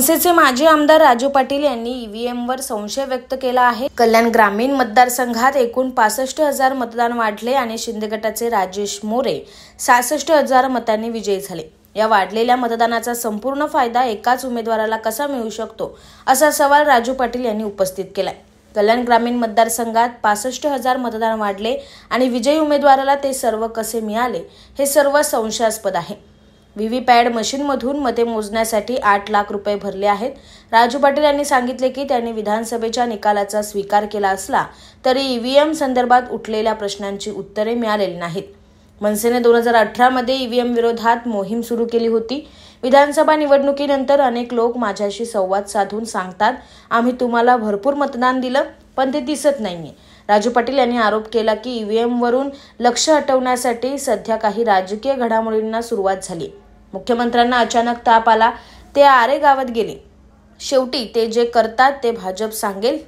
मनसेचे माजी आमदार राजू पाटील यांनी ईव्हीएमवर संशय व्यक्त केला आहे। कल्याण ग्रामीण मतदारसंघात एकूण 65,000 मतदान वाढले आणि शिंदे गटाचे राजेश मोरे 66,000 मतांनी विजयी झाले। या वाढलेल्या मतदानाचा संपूर्ण फायदा एकाच उमेदवाराला कसा मिळू शकतो असा सवाल राजू पाटील यांनी उपस्थित केलाय। कल्याण ग्रामीण मतदारसंघात 65,000 मतदान वाढले आणि विजयी उमेदवाराला ते सर्व कसे मिळाले हे सर्व संशयास्पद आहे। व्हीव्हीपॅट मशीनमधून मते मोजण्यासाठी 8 लाख रुपये भरले आहेत। राजू पाटील यांनी सांगितले की त्यांनी विधानसभेच्या निकालाचा स्वीकार केला असला तरी ईव्हीएम संदर्भात उठलेल्या प्रश्नांची उत्तरे मिळालेली नाहीत। मनसेने 2018 मध्ये ईव्हीएम विरोधात मोहीम सुरू केली होती। विधानसभा निवडणुकीनंतर अनेक लोक माझ्याशी संवाद साधून सांगतात आम्ही तुम्हाला भरपूर मतदान दिलं पण ते दिसत नाहीये। राजू पाटील यांनी आरोप केला की ईव्हीएम वरून लक्ष हटवण्यासाठी सध्या काही राजकीय घडामोडींना सुरुवात झाली। मुख्यमंत्र्यांना अचानक ताप आला, ते आरे गावात गेले। शेवटी ते जे करतात ते भाजप सांगेल,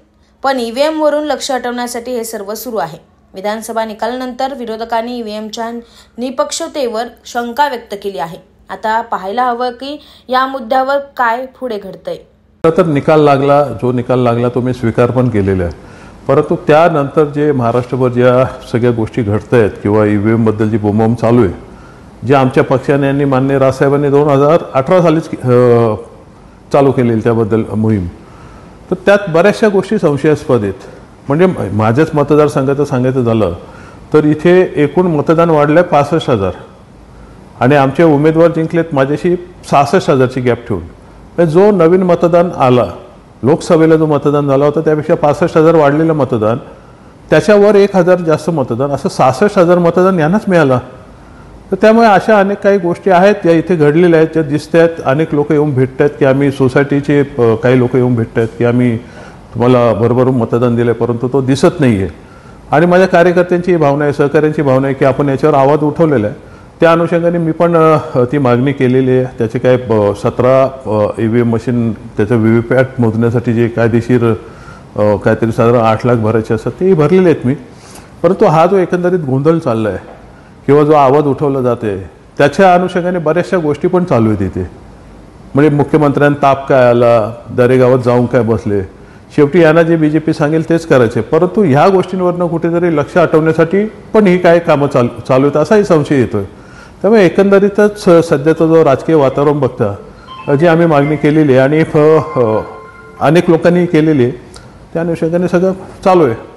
पण ईव्हीएम वरून लक्ष हटवण्यासाठी हे सर्व सुरू आहे। विधानसभा निकालानंतर विरोधकांनी ईव्हीएमच्या निपक्षतेवर शंका व्यक्त केली आहे। आता पाहायला हवं की या मुद्द्यावर काय पुढे घडतंय। तर निकाल लागला, जो निकाल लागला तो मी स्वीकार पण केलेला आहे, परंतु त्यानंतर जे महाराष्ट्रभर ज्या सगळ्या गोष्टी घडत आहेत किंवा ईव्हीएम बद्दल जी बोंबाबोंब चालू आहे, जे आमच्या पक्षाने आणि माननीय राजसाहेबांनी 2018 सालीच चालू केलेली त्याबद्दल मोहीम, तर त्यात बऱ्याचशा गोष्टी संशयास्पद आहेत। म्हणजे माझ्याच मतदारसंघाचं सांगायचं झालं तर इथे एकूण मतदान वाढलं 65,000 आणि आमचे उमेदवार जिंकलेत माझ्याशी 66,000ची गॅप ठेवून। जो नवीन मतदान आला, लोकसभेला जो मतदान झाला होता त्यापेक्षा 65,000 वाढलेलं मतदान, त्याच्यावर 1,000 जास्त मतदान, असं 66,000 मतदान यांनाच मिळालं। तर त्यामुळे अशा अनेक काही गोष्टी आहेत ज्या इथे घडलेल्या आहेत, ज्या दिसत आहेत। अनेक लोक येऊन भेटत आहेत की आम्ही सोसायटीचे काही लोक येऊन भेटत आहेत की आम्ही तुम्हाला भरभरून मतदान दिलं आहे, परंतु तो दिसत नाही आहे। आणि माझ्या कार्यकर्त्यांची भावना आहे, सहकाऱ्यांची भावना आहे की आपण याच्यावर आवाज उठवलेला आहे। त्या अनुषंगाने मी पण ती मागणी केलेली आहे। त्याचे काय 17 ईव्हीएम मशीन त्याचं व्हीव्हीपॅट मोजण्यासाठी जे कायदेशीर काहीतरी साधारण 8 लाख भरायचे असतात तेही भरलेले आहेत मी। परंतु हा जो एकंदरीत गोंधळ चालला आहे किंवा जो आवाज उठवला जाते त्याच्या अनुषंगाने बऱ्याचशा गोष्टी पण चालू आहेत इथे। म्हणजे मुख्यमंत्र्यांना ताप काय आला, दरेगावात जाऊन काय बसले, शेवटी यांना जे बीजेपी सांगेल तेच करायचे। परंतु ह्या गोष्टींवरनं कुठेतरी लक्ष हटवण्यासाठी पण ही काय कामं चालू आहेत असाही संशय येतोय। त्यामुळे एकंदरीतच सध्याचं जो राजकीय वातावरण बघता जी आम्ही मागणी केलेली आहे आणि अनेक लोकांनी केलेली आहे त्या अनुषंगाने सगळं चालू आहे।